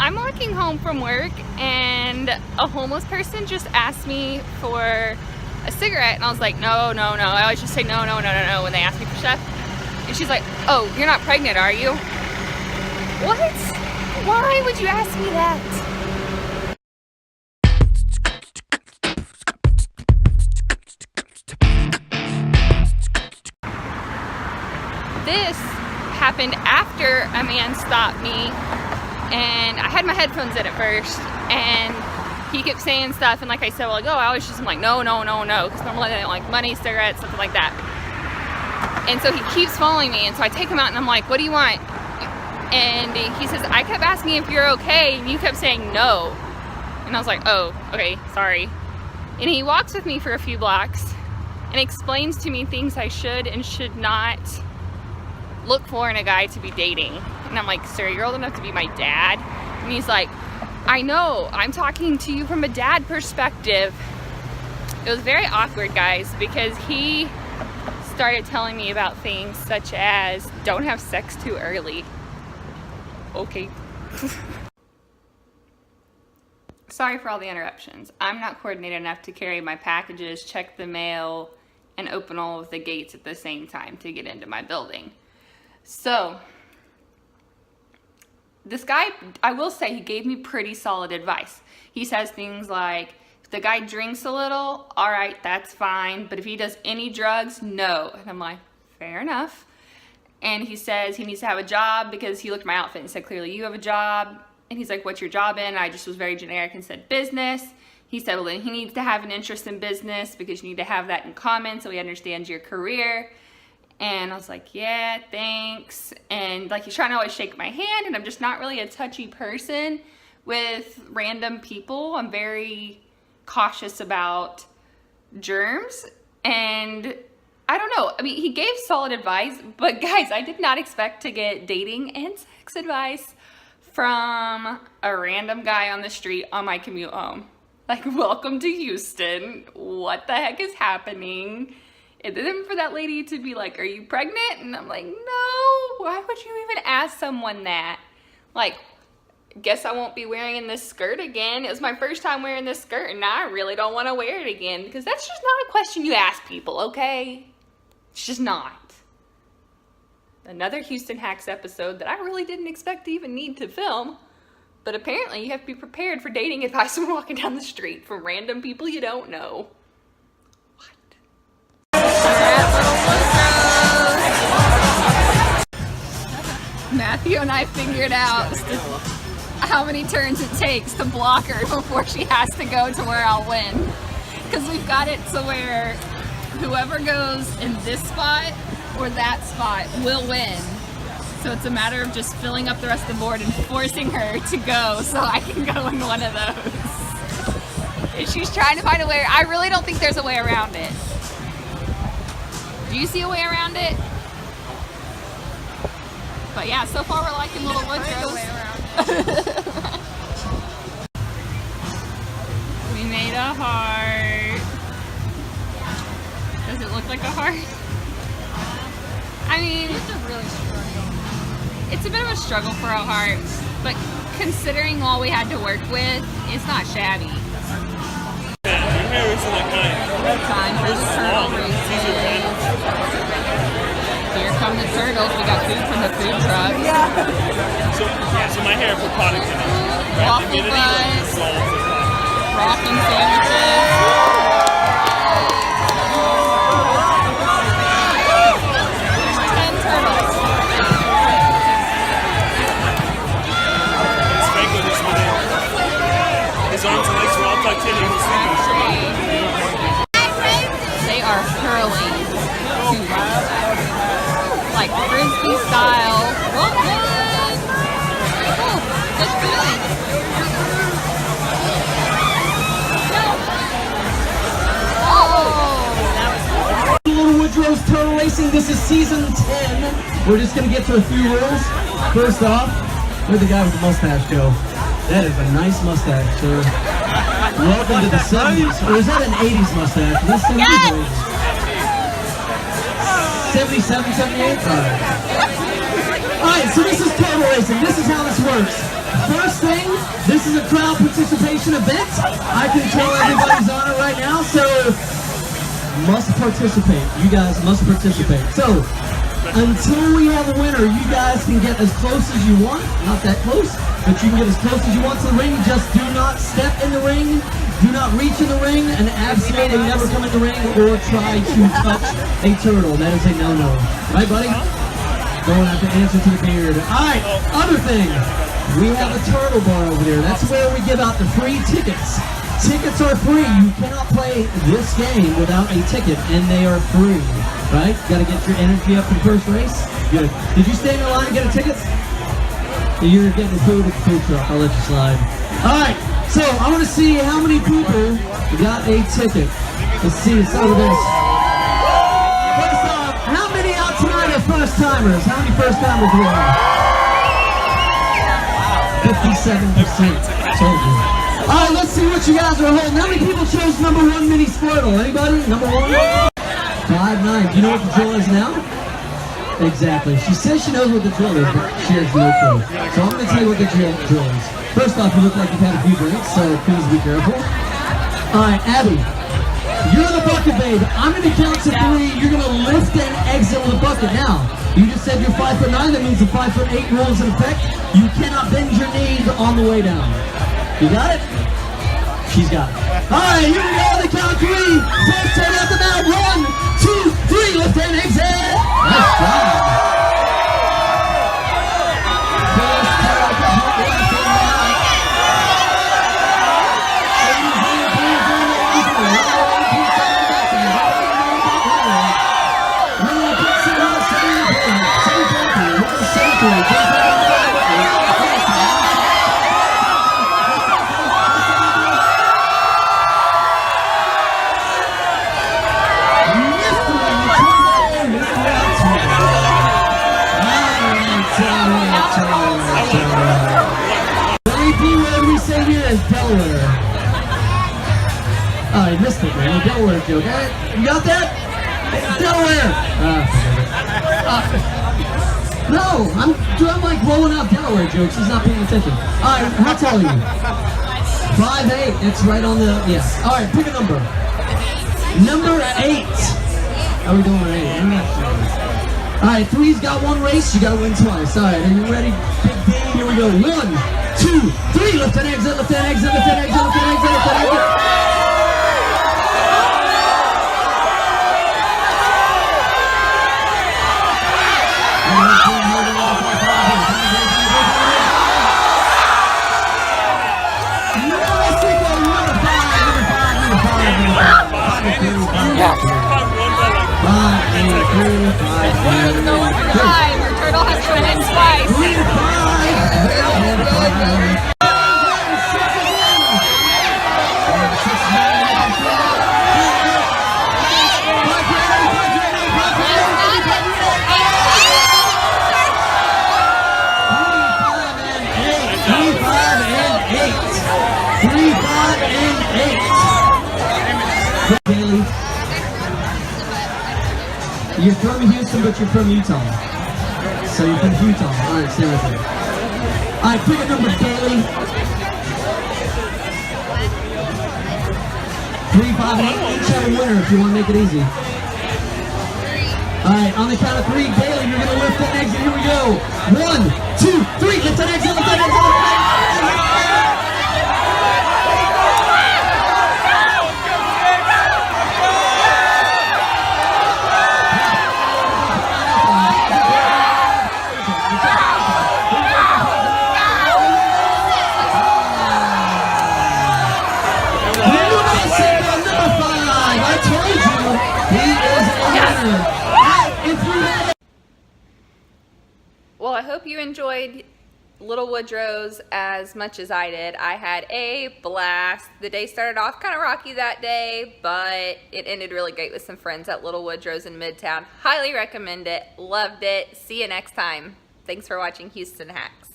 I'm walking home from work and a homeless person just asked me for a cigarette, and I was like, no, no, no. I always just say no, no, no, no, no when they ask me for stuff. And she's like, oh, you're not pregnant, are you? What? Why would you ask me that? This happened after a man stopped me, and I had my headphones in at first, and he kept saying stuff, and like I said, well, like, oh, I always just am like, no, no, no, no, because normally they don't like money, cigarettes, something like that. And so he keeps following me, and so I take him out, and I'm like, what do you want? And he says, I kept asking if you're okay, and you kept saying no. And I was like, oh, okay, sorry. And he walks with me for a few blocks and explains to me things I should and should not look for in a guy to be dating. And I'm like, sir, you're old enough to be my dad? And he's like, I know, I'm talking to you from a dad perspective. It was very awkward, guys, because he started telling me about things such as don't have sex too early. Okay. Sorry for all the interruptions. I'm not coordinated enough to carry my packages, check the mail, and open all of the gates at the same time to get into my building. So, this guy, I will say, he gave me pretty solid advice. He says things like, if the guy drinks a little, all right, that's fine. But if he does any drugs, no. And I'm like, fair enough. And he says he needs to have a job because he looked at my outfit and said, clearly you have a job. And he's like, what's your job in? I just was very generic and said business. He said, well, then he needs to have an interest in business because you need to have that in common so he understands your career. And I was like, yeah, thanks. And like, he's trying to always shake my hand, and I'm just not really a touchy person with random people. I'm very cautious about germs, and I don't know. I mean, he gave solid advice, but guys, I did not expect to get dating and sex advice from a random guy on the street on my commute home. Like, welcome to Houston. What the heck is happening? And then for that lady to be like, are you pregnant? And I'm like, no, why would you even ask someone that? Like, guess I won't be wearing this skirt again. It was my first time wearing this skirt, and now I really don't want to wear it again, because that's just not a question you ask people, okay? It's just not. Another Houston Hacks episode that I really didn't expect to even need to film, but apparently you have to be prepared for dating advice when walking down the street from random people you don't know. Matthew and I figured out how many turns it takes to block her before she has to go to where I'll win. Because we've got it to where whoever goes in this spot or that spot will win. So it's a matter of just filling up the rest of the board and forcing her to go so I can go in one of those. And she's trying to find a way. I really don't think there's a way around it. Do you see a way around it? But yeah, so far we're liking Little Woodrow. We made a heart. Does it look like a heart? I mean, it's a bit of a struggle for a heart, but considering all we had to work with, it's not shabby. Your hair isn't that kind. Time for the turtle races. Here come the turtles. We got food from the food truck. So my hair put product in it. Waffle bus. Rocking sandwiches. 10 turtles. Spank with this one. His arms and legs were all tucked in. He was sleeping. They are hurling. Like frisbee style. Well, good. Oh, that's good. Oh. Little Woodrow's Turtle Racing. This is season 10. We're just gonna get to a few rules. First off, where'd the guy with the mustache go? That is a nice mustache, sir. Welcome to the 70s. Or is that an 80s mustache? This 77, 78? Alright, so this is turtle racing. This is how this works. First thing, This is a crowd participation event. I can tell everybody's on it right now, so must participate. You guys must participate. So, until we have a winner, you guys can get as close as you want. Not that close, but you can get as close as you want to the ring. Just do not step in the ring. Do not reach in the ring, and absolutely never come in the ring or try to touch a turtle. That is a no-no. Right, buddy? Don't have to answer to the beard. Alright, other thing. We have a turtle bar over there. That's where we give out the free tickets. Tickets are free. You cannot play this game without a ticket, and they are free. Right? Gotta get your energy up in the first race. Good. Did you stay in the line to get a ticket? You're getting food at the food truck. I'll let you slide. Alright, so I want to see how many people got a ticket. Let's see, let's start with this. First off, how many out tonight are first timers? How many first timers do we have? 57%. Told you. Alright, let's see what you guys are holding. How many people chose number 1 mini Squirtle? Anybody? Number 1? 5-9. Do you know what the drill is now? Exactly. She says she knows what the drill is, but she has no clue. So I'm going to tell you what the drill is. First off, you look like you've had a few drinks, so please be careful. Alright, Abby. You're the bucket babe. I'm going to count to 3. You're going to lift and exit with a bucket. Now, you just said you're 5'9". That means the 5'8" rule is in effect. You cannot bend your knees on the way down. You got it? She's got it. Alright, here we go on the count of 3. First turn out the mouth. 1, 2, 3. Lift and exit. Nice job. Delaware. Oh, I missed it, man. Delaware joke. You got that? Delaware. No, I'm like rolling out Delaware jokes. He's not paying attention. All right, how tall are you? 5'8". It's right on the yes. All right, pick a number. Number 8. How are we doing with 8? I'm not sure. All right, 3's got 1 race. You got to win twice. All right, are you ready? Big D. Here we go. 1, 2, 3, lift and exit, lift and exit, lift and exit, lift and exit, lift and exit. Your turtle has to win it twice. You're from Houston, but you're from Utah. So you're from Utah. All right, stay right there. All right, pick a number, Kaylee. 3, 5, and 8. Each have a winner if you want to make it easy. All right, on the count of 3, Kaylee, you're going to lift and exit. Here we go. 1, 2, 3. Lift and exit, lift and exit, lift and exit. Well, I hope you enjoyed Little Woodrow's as much as I did. I had a blast. The day started off kind of rocky that day, but it ended really great with some friends at Little Woodrow's in Midtown. Highly recommend it. Loved it. See you next time. Thanks for watching Houston Hacks.